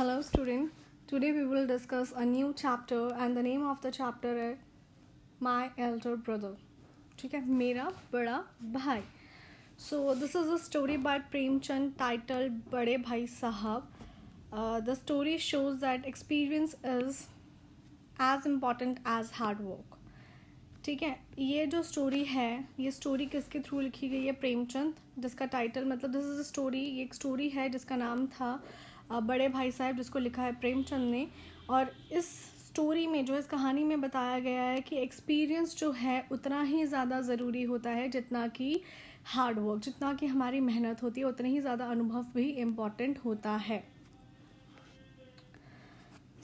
Hello student, today we will discuss a new chapter and the name of the chapter is My Elder Brother. ठीक है, मेरा बड़ा भाई. So this is a story by Premchand titled बड़े भाई साहब. The story shows that experience is as important as hard work. ठीक है, ये जो स्टोरी है, ये स्टोरी किसके थ्रू लिखी गई है? प्रेमचंद, जिसका टाइटल मतलब दिस इज़ अ स्टोरी, ये एक स्टोरी है जिसका नाम था बड़े भाई साहब, जिसको लिखा है प्रेमचंद ने. और इस स्टोरी में जो इस कहानी में बताया गया है कि एक्सपीरियंस जो है उतना ही ज़्यादा ज़रूरी होता है जितना कि हार्ड वर्क, जितना कि हमारी मेहनत होती है उतना ही ज़्यादा अनुभव भी इम्पॉर्टेंट होता है.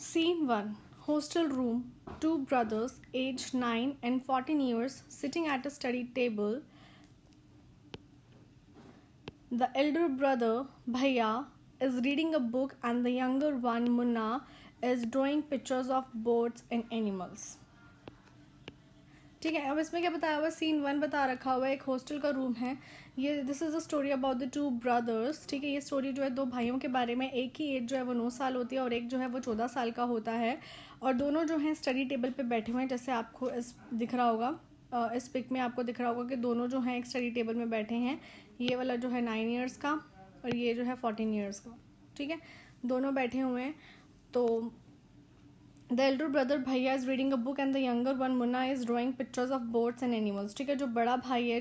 Scene 1. Hostel room. Two brothers, aged 9 and 14 years, sitting at a study table. The elder brother, Bhaiya, is reading a book and the younger one, Munna, is drawing pictures of birds and animals. ठीक है, अब इसमें क्या बताया हुआ? Scene 1 बता रखा हुआ है, एक हॉस्टल का रूम है. ये this is a story about the two brothers. ठीक है, ये स्टोरी जो है दो भाइयों के बारे में. एक की एज जो है वो 9 साल होती है और एक जो है वो 14 साल का होता है. और दोनों जो हैं स्टडी टेबल पे बैठे हुए हैं, जैसे आपको इस दिख रहा होगा, इस पिक में आपको दिख रहा होगा कि दोनों जो हैं एक स्टडी टेबल में बैठे हैं. ये वाला जो है 9 ईयर्स का और ये जो है 14 ईयर्स का. ठीक है, दोनों बैठे हुए हैं. तो द एल्डर ब्रदर भैया is reading a book and the younger one Munna is drawing pictures of birds and animals. ठीक है, जो बड़ा भाई है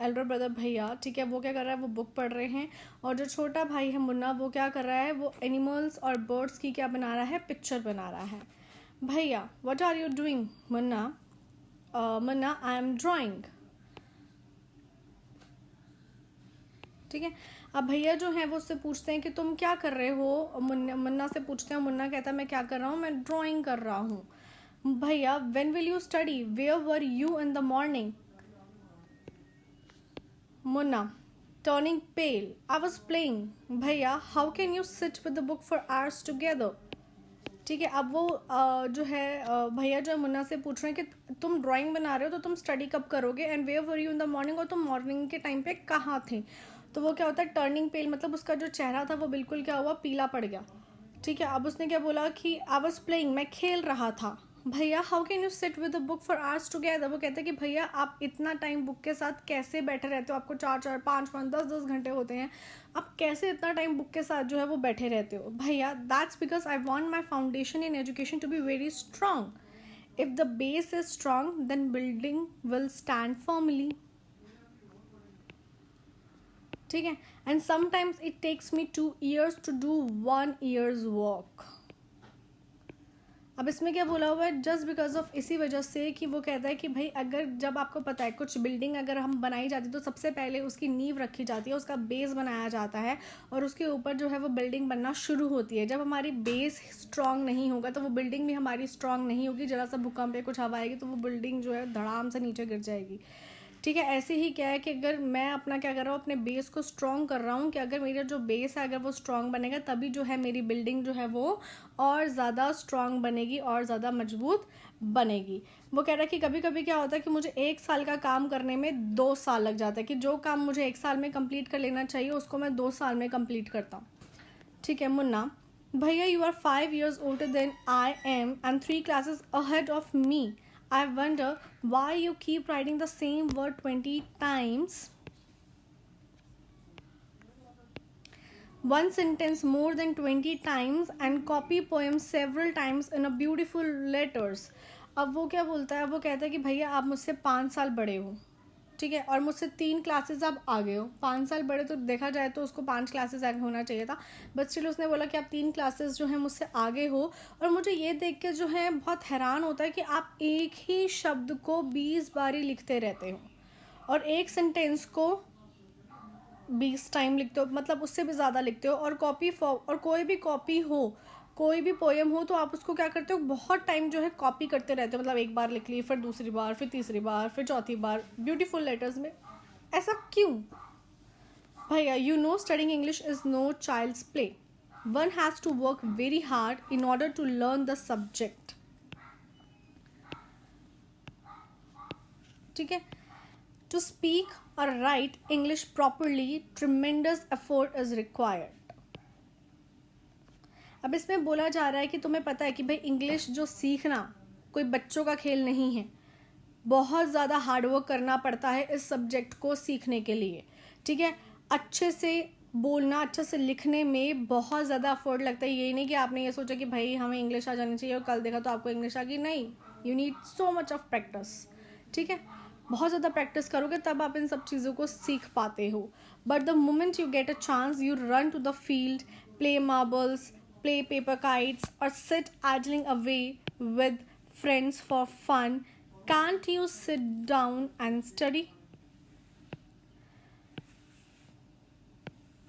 एल्डर ब्रदर भैया, ठीक है, वो क्या कर रहा है? वो बुक पढ़ रहे हैं. और जो छोटा भाई है मुन्ना, वो क्या कर रहा है? वो एनिमल्स और बर्ड्स की क्या बना रहा है? पिक्चर बना रहा है. Bhaiya, what are you doing? Munna, Munna, I am drawing. ठीक है, अब भैया जो है वो उससे पूछते हैं कि तुम क्या कर रहे हो? मुन्ना से पूछते हैं. मुन्ना कहता है मैं क्या कर रहा हूँ? मैं ड्राइंग कर रहा हूँ. भैया, when will you study? Where were you in the morning? Munna, turning pale, I was playing. भैया, how can you sit with the book for hours together? ठीक है, अब वो जो है भैया जो है मुन्ना से पूछ रहे हैं कि तुम ड्राइंग बना रहे हो तो तुम स्टडी कब करोगे? And where were you in the morning, और तुम मॉर्निंग के टाइम पे कहाँ थे? तो वो क्या होता है? टर्निंग पेल, मतलब उसका जो चेहरा था वो बिल्कुल क्या हुआ? पीला पड़ गया. ठीक है, अब उसने क्या बोला कि आई वॉज प्लेइंग, मैं खेल रहा था. भैया, how can you sit with the book for hours together? वो कहते हैं कि भैया आप इतना टाइम बुक के साथ कैसे बैठे रहते हो? आपको 4-4, 5-5, 10-10 घंटे होते हैं, आप कैसे इतना टाइम बुक के साथ जो है वो बैठे रहते हो? Bhaiya, that's because I want my foundation in education to be very strong. If the base is strong then building will stand firmly. ठीक है, and sometimes it takes me 2 years to do 1 year's वर्क. अब इसमें क्या बोला हुआ है? Just because of, इसी वजह से कि वो कहता है कि भाई अगर जब आपको पता है कुछ बिल्डिंग अगर हम बनाई जाती है तो सबसे पहले उसकी नींव रखी जाती है, उसका बेस बनाया जाता है और उसके ऊपर जो है वो बिल्डिंग बनना शुरू होती है. जब हमारी बेस स्ट्रांग नहीं होगा तो वो बिल्डिंग भी हमारी स्ट्रांग नहीं होगी. जरा सा भूकंप पे कुछ हवा आएगी तो वो बिल्डिंग जो है धड़ाम से नीचे गिर जाएगी. ठीक है, ऐसे ही क्या है कि अगर मैं अपना क्या कर रहा हूँ, अपने बेस को स्ट्रॉन्ग कर रहा हूँ कि अगर मेरा जो बेस है अगर वो स्ट्रॉन्ग बनेगा तभी जो है मेरी बिल्डिंग जो है वो और ज़्यादा स्ट्रॉन्ग बनेगी और ज़्यादा मजबूत बनेगी. वो कह रहा है कि कभी कभी क्या होता है कि मुझे 1 साल का काम करने में 2 साल लग जाता है, कि जो काम मुझे 1 साल में कंप्लीट कर लेना चाहिए उसको मैं 2 साल में कंप्लीट करता हूँ. ठीक है. मुन्ना, भैया, you are 5 years older than I am and 3 classes ahead of me. I wonder why you keep writing the same word 20 times. One sentence more than 20 times and copy poems several times in a beautiful letters. अब वो क्या बोलता है? वो कहता है कि भैया आप मुझसे 5 साल बड़े हो, ठीक है, और मुझसे 3 क्लासेस आप आगे हो. 5 साल बड़े तो देखा जाए तो उसको 5 क्लासेस आगे होना चाहिए था, बट स्टिल उसने बोला कि आप 3 क्लासेस जो है मुझसे आगे हो. और मुझे ये देख के जो है बहुत हैरान होता है कि आप एक ही शब्द को 20 बारी लिखते रहते हो और एक सेंटेंस को 20 टाइम लिखते हो, मतलब उससे भी ज़्यादा लिखते हो. और और कोई भी कॉपी हो, कोई भी पोएम हो तो आप उसको क्या करते हो? बहुत टाइम जो है कॉपी करते रहते हो. मतलब एक बार लिख ली, फिर दूसरी बार, फिर तीसरी बार, फिर चौथी बार, ब्यूटीफुल लेटर्स में. ऐसा क्यों? Bhaiya, you know studying English is no child's play. One has to work very hard in order to learn the subject. ठीक है, टू स्पीक और write English properly tremendous effort is required. अब इसमें बोला जा रहा है कि तुम्हें पता है कि भाई इंग्लिश जो सीखना कोई बच्चों का खेल नहीं है, बहुत ज़्यादा हार्डवर्क करना पड़ता है इस सब्जेक्ट को सीखने के लिए, ठीक है। अच्छे से बोलना, अच्छे से लिखने में बहुत ज़्यादा एफर्ट लगता है। यही नहीं कि आपने ये सोचा कि भाई हमें इंग्लिश आ जानी चाहिए और कल देखा तो आपको इंग्लिश आ गई, नहीं, you need so much of practice, ठीक है। बहुत ज़्यादा प्रैक्टिस करोगे तब आप इन सब चीज़ों को सीख पाते हो। But the moment you get a chance you run to the field, play marbles, play paper kites और sit idling away with friends for fun, can't you sit down and study?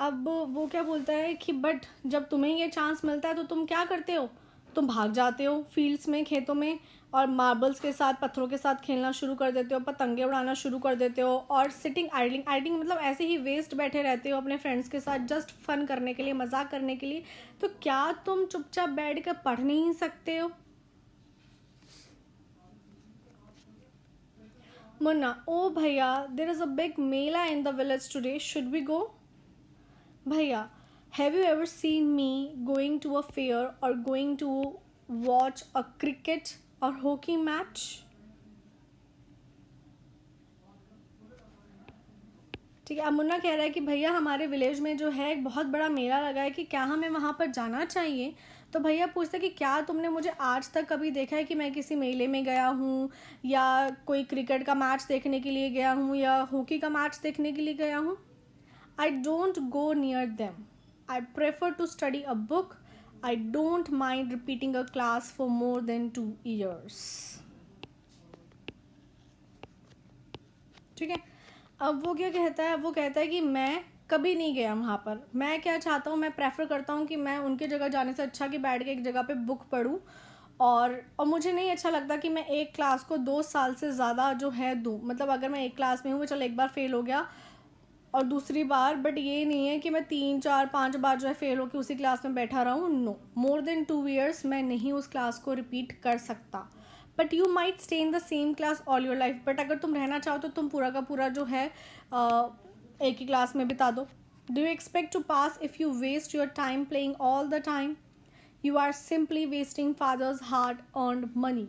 अब वो क्या बोलता है कि बट जब तुम्हें ये चांस मिलता है तो तुम क्या करते हो, तुम भाग जाते हो फील्ड्स में, खेतों में, और मार्बल्स के साथ, पत्थरों के साथ खेलना शुरू कर देते हो, पतंगे उड़ाना शुरू कर देते हो, और सिटिंग आइडलिंग, आइडलिंग मतलब ऐसे ही वेस्ट बैठे रहते हो अपने फ्रेंड्स के साथ जस्ट फन करने के लिए, मजाक करने के लिए। तो क्या तुम चुपचाप बैठ कर पढ़ नहीं सकते हो? Munna, oh bhaiya, there is a big mela in the village today, should we go? Bhaiya, have you ever seen me going to a fair or going to watch a cricket or hockey match? ठीक है। अब मुन्ना कह रहा है कि भैया हमारे विलेज में जो है एक बहुत बड़ा मेला लगा है, कि क्या हमें वहाँ पर जाना चाहिए? तो भैया पूछते कि क्या तुमने मुझे आज तक कभी देखा है कि मैं किसी मेले में गया हूँ, या कोई क्रिकेट का मैच देखने के लिए गया हूँ, या हॉकी का मैच देखने के लिए गया हूँ? I don't go near them. I prefer to study a book. I don't mind repeating a class for more than 2 years. ठीक है। अब वो क्या कहता है, वो कहता है कि मैं कभी नहीं गया वहाँ पर, मैं क्या चाहता हूँ, मैं प्रेफर करता हूँ कि मैं उनके जगह जाने से अच्छा कि बैठ के एक जगह पे बुक पढूं, और मुझे नहीं अच्छा लगता कि मैं एक क्लास को 2 साल से ज़्यादा जो है दूँ। मतलब अगर मैं एक क्लास में हूँ, चलो एक बार फेल हो गया और दूसरी बार, बट ये नहीं है कि मैं 3 4 5 बार जो है फेल होकर उसी क्लास में बैठा रहूँ। नो, मोर देन 2 years मैं नहीं उस क्लास को रिपीट कर सकता। But you might stay in the same class all your life, but अगर तुम रहना चाहो तो तुम पूरा का पूरा जो है एक ही क्लास में बिता दो। Do you expect to pass if you waste your time playing all the time? You are simply wasting father's hard earned money.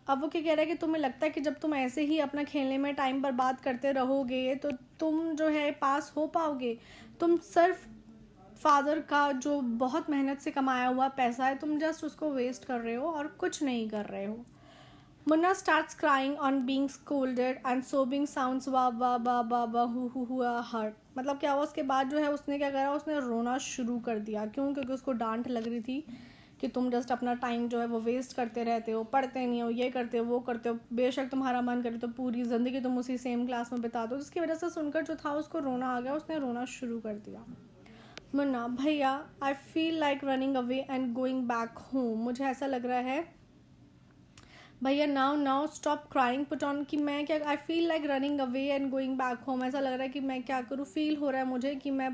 अब वो क्या कह रहा है कि तुम्हें लगता है कि जब तुम ऐसे ही अपना खेलने में टाइम बर्बाद करते रहोगे तो तुम जो है पास हो पाओगे? तुम सिर्फ फादर का जो बहुत मेहनत से कमाया हुआ पैसा है, तुम जस्ट उसको वेस्ट कर रहे हो और कुछ नहीं कर रहे हो। Munna starts crying on being scolded and sobbing sounds वा वा वा वा वा हु हर्ट। मतलब क्या हुआ उसके बाद जो है उसने क्या करा, उसने रोना शुरू कर दिया। क्यों? क्योंकि उसको डांट लग रही थी कि तुम जस्ट अपना टाइम जो है वो वेस्ट करते रहते हो, पढ़ते नहीं हो, ये करते हो, वो करते हो, बेशक तुम्हारा मन करे तो पूरी ज़िंदगी तुम उसी सेम क्लास में बिता दो। जिसकी वजह से सुनकर जो था उसको रोना आ गया, उसने रोना शुरू कर दिया। मुन्ना, भैया, I feel like running away and going back home. मुझे ऐसा लग रहा है भैया, now stop crying, put on, कि मैं क्या, I feel like running away and going back home. ऐसा लग रहा है कि मैं क्या करूँ, फील हो रहा है मुझे कि मैं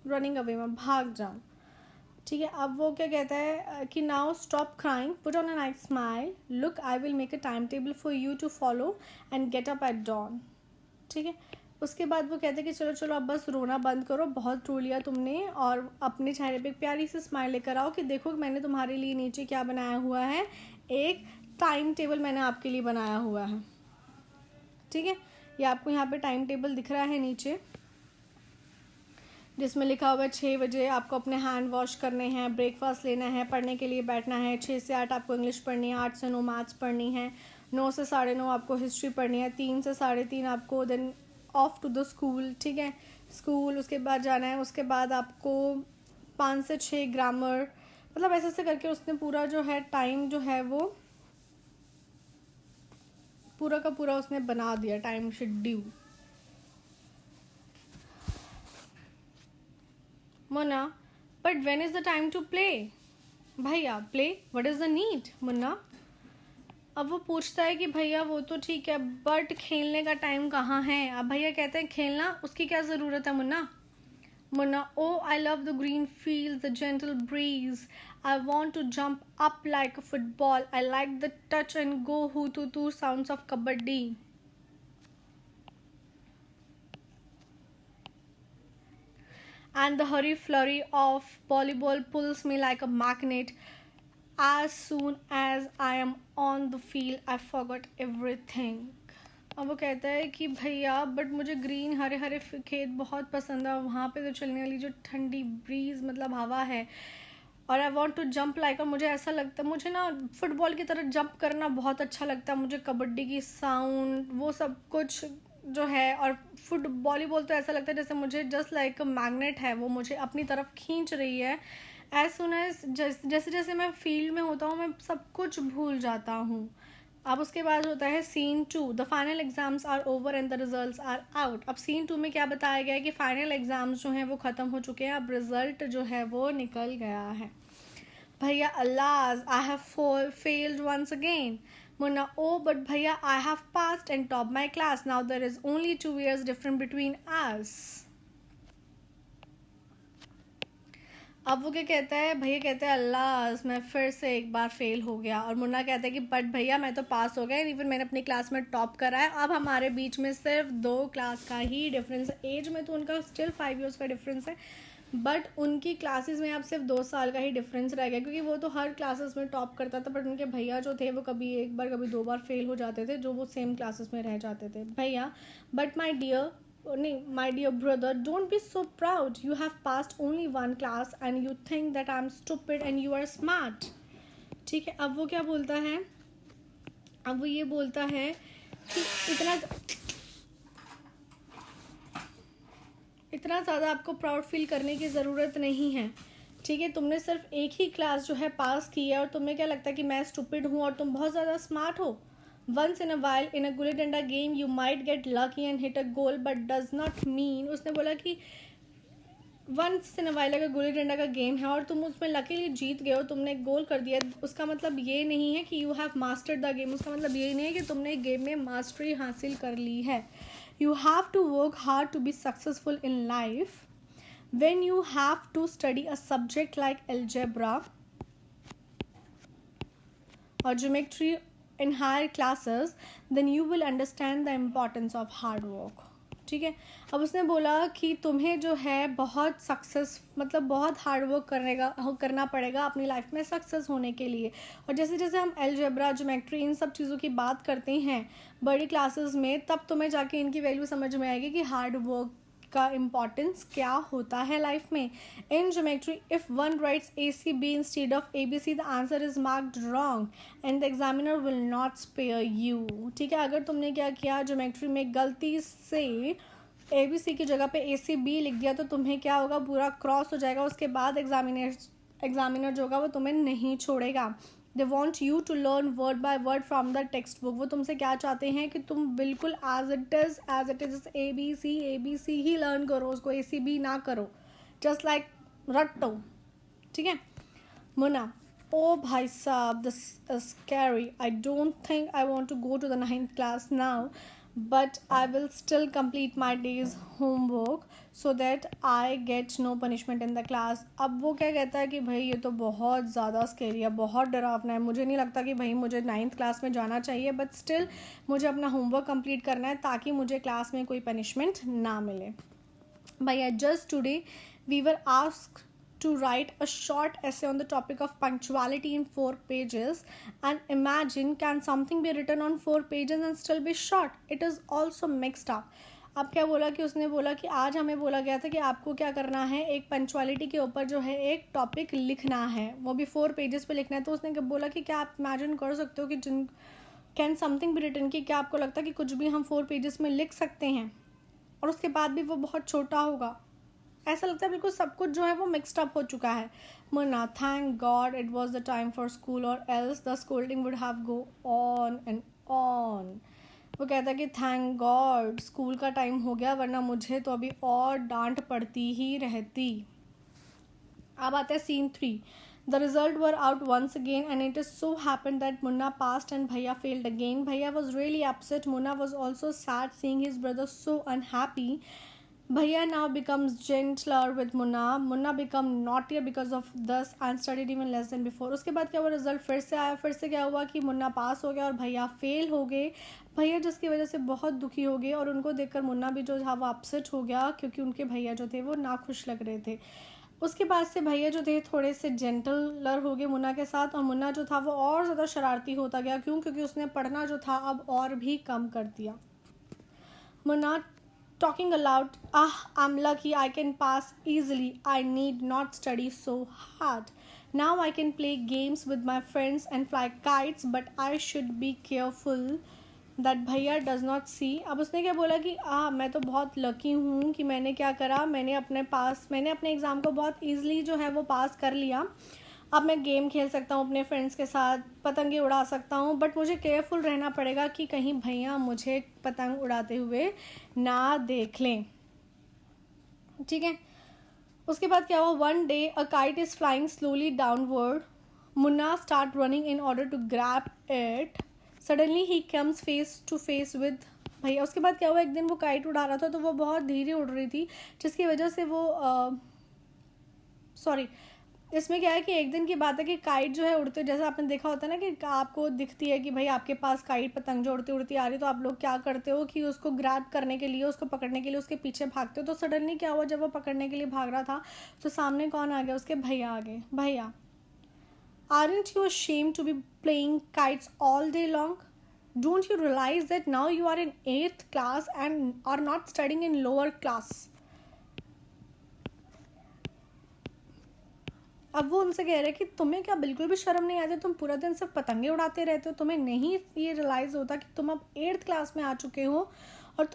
रनिंग अवे में भाग जाऊँ। ठीक है। अब वो क्या कहता है कि now stop crying, put on a nice smile, look I will make a time table for you to follow and get up at dawn. ठीक है। उसके बाद वो कहते हैं कि चलो चलो अब बस रोना बंद करो, बहुत रो लिया तुमने, और अपने चेहरे पे एक प्यारी सी स्माइल लेकर आओ कि देखो मैंने तुम्हारे लिए नीचे क्या बनाया हुआ है, एक टाइम टेबल मैंने आपके लिए बनाया हुआ है। ठीक है। ये आपको यहाँ पे टाइम टेबल दिख रहा है नीचे, जिसमें लिखा हुआ है 6 बजे आपको अपने हैंड वॉश करने हैं, ब्रेकफास्ट लेना है, पढ़ने के लिए बैठना है, 6 से 8 आपको इंग्लिश पढ़नी है, 8 से 9 मैथ्स पढ़नी है, 9 से 9:30 आपको हिस्ट्री पढ़नी है, 3 से 3:30 आपको then off to the school. ठीक है, स्कूल उसके बाद जाना है, उसके बाद आपको 5 से 6 ग्रामर। मतलब ऐसे ऐसे करके उसने पूरा जो है टाइम जो है वो पूरा का पूरा उसने बना दिया time schedule. Munna, but when is the time to play? भैया, play, what is the need? Munna, अब वो पूछता है कि भैया वो तो ठीक है बट खेलने का टाइम कहाँ है? अब भैया कहते हैं खेलना उसकी क्या ज़रूरत है Munna? Munna, oh I love the green field, the gentle breeze, I want to jump up like a football, I like the touch and go हु टू sounds of kabaddi. and the hurry flurry of volleyball pulls me like a magnet. As soon as I am on the field, I forgot everything. अब वो कहता है कि भैया but मुझे green Hare Hare खेत बहुत पसंद है, वहाँ पे तो चलने वाली जो ठंडी ब्रीज मतलब हवा है, और I want to jump like, और मुझे ऐसा लगता है मुझे ना फुटबॉल की तरह जंप करना बहुत अच्छा लगता है, मुझे कबड्डी की साउंड वो सब कुछ जो है, और वॉलीबॉल तो ऐसा लगता है जैसे मुझे जस्ट लाइक अ मैग्नेट है, वो मुझे अपनी तरफ खींच रही है. एज सुन एज जैसे जैसे मैं फील्ड में होता हूँ मैं सब कुछ भूल जाता हूँ. अब उसके बाद होता है scene 2, the final exams are over and the results are out. अब सीन 2 में क्या बताया गया है कि फाइनल एग्जाम्स जो हैं वो ख़त्म हो चुके हैं, अब रिजल्ट जो है वो निकल गया है. भैया अल्लाह I have failed once again. Munna oh but भैया I have passed and top my class, now there is only 2 years different between us. अब वो क्या कहता है, भैया कहते हैं अल्लाह मैं फिर से एक बार फेल हो गया, और मुन्ना कहता है कि बट भैया मैं तो पास हो गया, इवन मैंने अपनी क्लास में टॉप करा है. अब हमारे बीच में सिर्फ 2 क्लास का ही डिफरेंस है. एज में तो उनका स्टिल 5 years का डिफरेंस है, बट उनकी क्लासेस में अब सिर्फ 2 साल का ही डिफरेंस रह गया, क्योंकि वो तो हर क्लासेस में टॉप करता था, बट उनके भैया जो थे वो कभी एक बार कभी 2 बार फेल हो जाते थे, जो वो सेम क्लासेस में रह जाते थे. भैया बट माई डियर नहीं my dear brother, don't be so proud, you have passed only 1 class and you think that I'm stupid and you are smart. ठीक है. अब वो क्या बोलता है, अब वो ये बोलता है कि इतना ज़्यादा आपको प्राउड फील करने की ज़रूरत नहीं है. ठीक है, तुमने सिर्फ एक ही क्लास जो है पास की है, और तुम्हें क्या लगता है कि मैं स्टूपिड हूँ और तुम बहुत ज़्यादा स्मार्ट हो. Once in a while in a gulli danda game you might get lucky and hit a goal, but does not mean, उसने बोला कि वंस इन अ वाइल अगर गुल्ली डंडा का गेम है और तुम उसमें लकीली जीत गए हो, तुमने एक गोल कर दिया, उसका मतलब ये नहीं है कि you have mastered the game, उसका मतलब ये नहीं है कि तुमने एक गेम में मास्टरी हासिल कर ली है. You have to work hard to be successful in life. when you have to study a subject like algebra or geometry in higher classes, then you will understand the importance of hard work. ठीक है. अब उसने बोला कि तुम्हें जो है बहुत सक्सेस मतलब बहुत हार्ड वर्क करना पड़ेगा अपनी लाइफ में सक्सेस होने के लिए. और जैसे जैसे हम अलजेब्रा ज्योमेट्री इन सब चीज़ों की बात करते हैं बड़ी क्लासेस में, तब तुम्हें जाके इनकी वैल्यू समझ में आएगी कि हार्ड वर्क का इम्पॉर्टेंस क्या होता है लाइफ में. In geometry if one writes ACB instead of ABC, the answer is marked wrong and the examiner will not spare you. ठीक है. अगर तुमने क्या किया ज्योमेट्री में गलती से ABC की जगह पे ACB लिख दिया, तो तुम्हें क्या होगा, पूरा क्रॉस हो जाएगा. उसके बाद एग्जामिनर जो होगा वो तुम्हें नहीं छोड़ेगा. They want you to learn word by word from the text book. वो तुमसे क्या चाहते हैं कि तुम बिल्कुल एज इट इज ABC ही लर्न करो, उसको ACB ना करो, जस्ट लाइक रट्टो. ठीक है. Munna oh bhai sahab this is scary, I don't think I want to go to the 9th class now, but I will still complete my day's homework so that I get no punishment in the class. अब वो क्या कहता है कि भाई ये तो बहुत ज़्यादा स्केरी है, बहुत डरावना है, मुझे नहीं लगता कि भाई मुझे 9th क्लास में जाना चाहिए, बट स्टिल मुझे अपना होमवर्क कंप्लीट करना है ताकि मुझे क्लास में कोई पनिशमेंट ना मिले. Bhaiya just today we were asked to write a short essay on the topic of punctuality in 4 pages, and imagine, can something be written on 4 pages and still be short? It is also mixed up. अब क्या बोला कि उसने बोला कि आज हमें बोला गया था कि आपको क्या करना है, एक पंक्चुअलिटी के ऊपर जो है एक टॉपिक लिखना है, वो भी 4 पेजेस पे लिखना है. तो उसने बोला कि क्या आप इमेजिन कर सकते हो कि कैन समथिंग बी रिटन, कि क्या आपको लगता है कि कुछ भी हम 4 पेजेस में लिख सकते हैं और उसके बाद भी वो बहुत छोटा होगा. ऐसा लगता है बिल्कुल सब कुछ जो है वो मिक्सड अप हो चुका है. Munna thank God it was the time for school और else the scolding would have go on and on. वो कहता है कि थैंक गॉड स्कूल का टाइम हो गया, वरना मुझे तो अभी और डांट पड़ती ही रहती. अब आता है scene 3. The result were out once again and it is so happened that Munna passed and Bhaiya failed again. Bhaiya was really upset. Munna was also sad seeing his brother so unhappy. Bhaiya now becomes gentler with Munna. Munna become naughtier because of this and studied even less than before. उसके बाद क्या हुआ, result फिर से आया. फिर से क्या हुआ कि मुन्ना पास हो गया और भैया फेल हो गए. भैया जिसकी वजह से बहुत दुखी हो गए और उनको देखकर मुन्ना भी जो था वो अपसेट हो गया, क्योंकि उनके भैया जो थे वो नाखुश लग रहे थे. उसके बाद से भैया जो थे थोड़े से जेंटलर हो गए मुन्ना के साथ, और मुन्ना जो था वो और ज़्यादा शरारती होता गया. क्यों? क्योंकि उसने पढ़ना जो था अब और भी कम कर दिया. Munna talking aloud, I'm lucky I can pass easily. I need not study so hard. Now I can play games with my friends and fly kites, but I should be careful that भैया does not see. अब उसने क्या बोला कि मैं तो बहुत lucky हूँ कि मैंने क्या करा, मैंने अपने एग्ज़ाम को बहुत ईजिली जो है वो पास कर लिया. अब मैं गेम खेल सकता हूँ अपने फ्रेंड्स के साथ, पतंगे उड़ा सकता हूँ, बट मुझे केयरफुल रहना पड़ेगा कि कहीं भैया मुझे पतंग उड़ाते हुए ना देख लें. ठीक है. उसके बाद क्या हुआ, one day a kite is flying slowly downward. Munna start running in order to grab it. Suddenly he comes face to face with bhaiya. उसके बाद क्या हुआ, एक दिन वो काइट उड़ा रहा था तो वो बहुत धीरे उड़ रही थी, जिसकी वजह से वो इसमें क्या है कि एक दिन की बात है कि काइट जो है उड़ते, जैसे आपने देखा होता है ना कि आपको दिखती है कि भाई आपके पास काइट पतंग जो उड़ती उड़ती आ रही, तो आप लोग क्या करते हो कि उसको ग्रैब करने के लिए, उसको पकड़ने के लिए उसके पीछे भागते हो. तो सडनली क्या हुआ, जब वो पकड़ने के लिए भाग रहा था तो सामने कौन आ गया, उसके भैया आ गए. भैया, aren't you ashamed to be playing kites all day long? Don't you realize that now you are in 8th class and are not studying in lower class? अब वो उनसे कह रहे कि तुम्हें क्या बिल्कुल भी शर्म नहीं आती, तुम पूरा दिन सिर्फ पतंगे उड़ाते रहते हो, तुम्हें नहीं ये रियलाइज़ होता कि तुम अब 8th क्लास में आ चुके हो और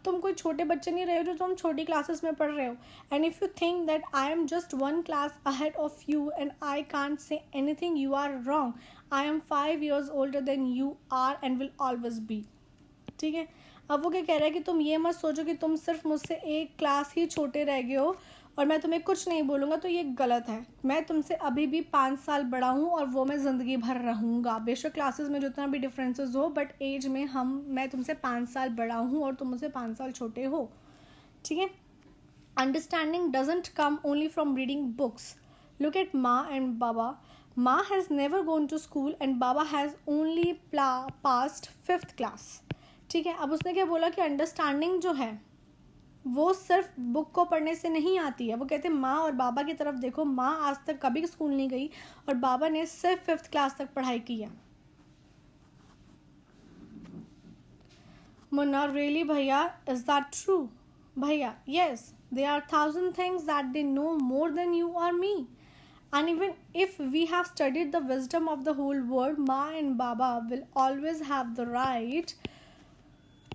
तुम कोई छोटे बच्चे नहीं रहे हो जो तुम छोटी क्लासेस में पढ़ रहे हो. And if you think that I am just 1 class ahead of you and I can't say anything, you are wrong. I am 5 years older than you are and will always be. ठीक है. अब वो क्या कह रहा है कि तुम ये मत सोचो कि तुम सिर्फ मुझसे 1 क्लास ही छोटे रह गए हो और मैं तुम्हें कुछ नहीं बोलूँगा, तो ये गलत है. मैं तुमसे अभी भी 5 साल बड़ा हूँ और वो मैं ज़िंदगी भर रहूँगा. बेशक क्लासेस में जितना भी डिफरेंसेस हो, बट एज में मैं तुमसे 5 साल बड़ा हूँ और तुम मुझसे 5 साल छोटे हो. ठीक है. Understanding doesn't come only from reading books. Look at maa and baba. Maa has never gone to school and baba has only passed 5th class. ठीक है. अब उसने क्या बोला कि अंडरस्टैंडिंग जो है वो सिर्फ बुक को पढ़ने से नहीं आती है. वो कहते हैं माँ और बाबा की तरफ देखो. माँ आज तक कभी स्कूल नहीं गई और बाबा ने सिर्फ 5th क्लास तक पढ़ाई की है. मुन्ना, रियली भैया, इज दैट ट्रू? भैया, yes, there are 1,000 things that they know more than you or me. And even if we have studied the wisdom of the whole world, Ma and Baba will always have the right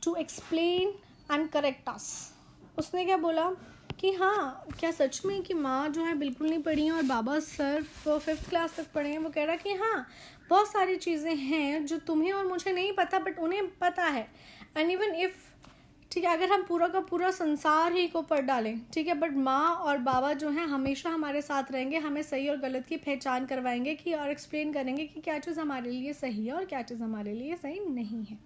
to explain and correct us. उसने क्या बोला कि हाँ, क्या सच में कि माँ जो है बिल्कुल नहीं पढ़ी हैं और बाबा सिर्फ 5th क्लास तक पढ़े हैं? वो कह रहा कि हाँ, बहुत सारी चीज़ें हैं जो तुम्हें और मुझे नहीं पता, बट उन्हें पता है. एंड इवन इफ़, ठीक है, अगर हम पूरा का पूरा संसार ही को पढ़ डालें, ठीक है, बट माँ और बाबा जो हैं हमेशा हमारे साथ रहेंगे, हमें सही और गलत की पहचान करवाएंगे कि और एक्सप्लेन करेंगे कि क्या चीज़ हमारे लिए सही है और क्या चीज़ हमारे लिए सही नहीं है.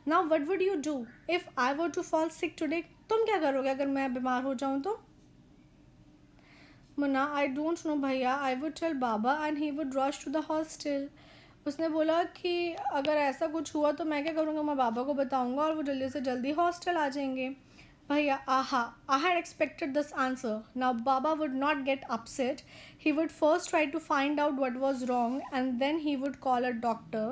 Now what would you do if I were to fall sick today? तुम क्या करोगे अगर मैं बीमार हो जाऊँ तो? मुन्ना, I don't know भैया. I would tell Baba and he would rush to the hostel. उसने बोला कि अगर ऐसा कुछ हुआ तो मैं क्या करूँगा, मैं बाबा को बताऊँगा और वो जल्दी से जल्दी हॉस्टल आ जाएंगे. भैया, I had expected this answer. Now Baba would not get upset. He would first try to find out what was wrong and then he would call a doctor.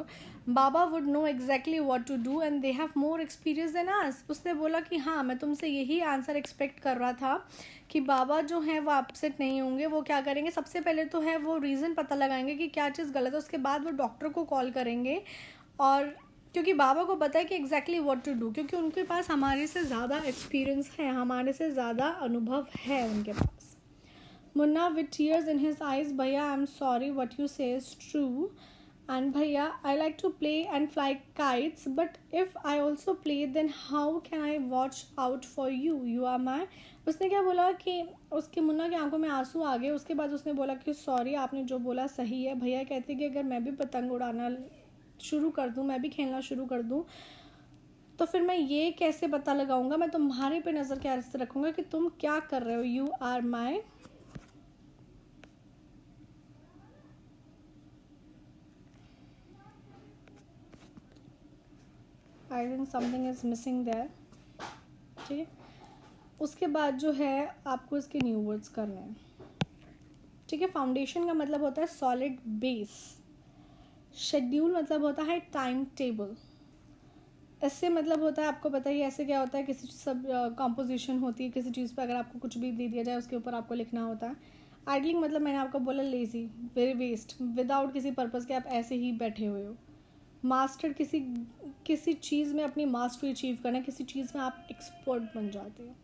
Baba would know exactly what to do and they have more experience than us. उसने बोला कि हाँ, मैं तुमसे यही answer expect कर रहा था कि बाबा जो है वो अपसेट नहीं होंगे. वो क्या करेंगे, सबसे पहले तो है वो रीज़न पता लगाएंगे कि क्या चीज़ गलत है, उसके बाद वो डॉक्टर को कॉल करेंगे. और क्योंकि बाबा को पता है कि एग्जैक्टली व्हाट टू डू, क्योंकि उनके पास हमारे से ज़्यादा एक्सपीरियंस है, हमारे से ज़्यादा अनुभव है उनके पास. Munna with tears in his eyes, भैया I am sorry what you say is true. And भैया, I like to play and fly kites, but if I also play, then how can I watch out for you? You are my. उसने क्या बोला कि उसके मुन्ना की आंखों में आंसू आ गए. उसके बाद उसने बोला कि सॉरी, आपने जो बोला सही है. भैया कहते कि अगर मैं भी पतंग उड़ाना शुरू कर दूँ, मैं भी खेलना शुरू कर दूँ, तो फिर मैं ये कैसे पता लगाऊंगा, मैं तुम्हारे पे नज़र कैसे रखूंगा कि तुम क्या कर रहे हो. You are my I think something is missing there. ठीक है, उसके बाद जो है आपको इसके न्यू वर्ड्स करने हैं. ठीक है, फाउंडेशन का मतलब होता है सॉलिड बेस. शेड्यूल मतलब होता है टाइम टेबल. इससे मतलब होता है, आपको पता ही ऐसे क्या होता है, किसी सब कॉम्पोजिशन होती है किसी चीज़ पे, अगर आपको कुछ भी दे दिया जाए उसके ऊपर आपको लिखना होता है. आइडलिंग मतलब मैंने आपको बोला लेजी, वेरी वेस्ट, विदाउट किसी पर्पज़ के आप ऐसे ही बैठे हुए हो. मास्टर किसी चीज़ में अपनी मास्टरी अचीव करना, किसी चीज़ में आप एक्सपर्ट बन जाते हो.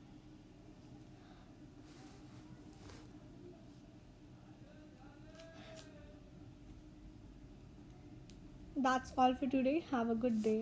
That's all for today. Have a good day.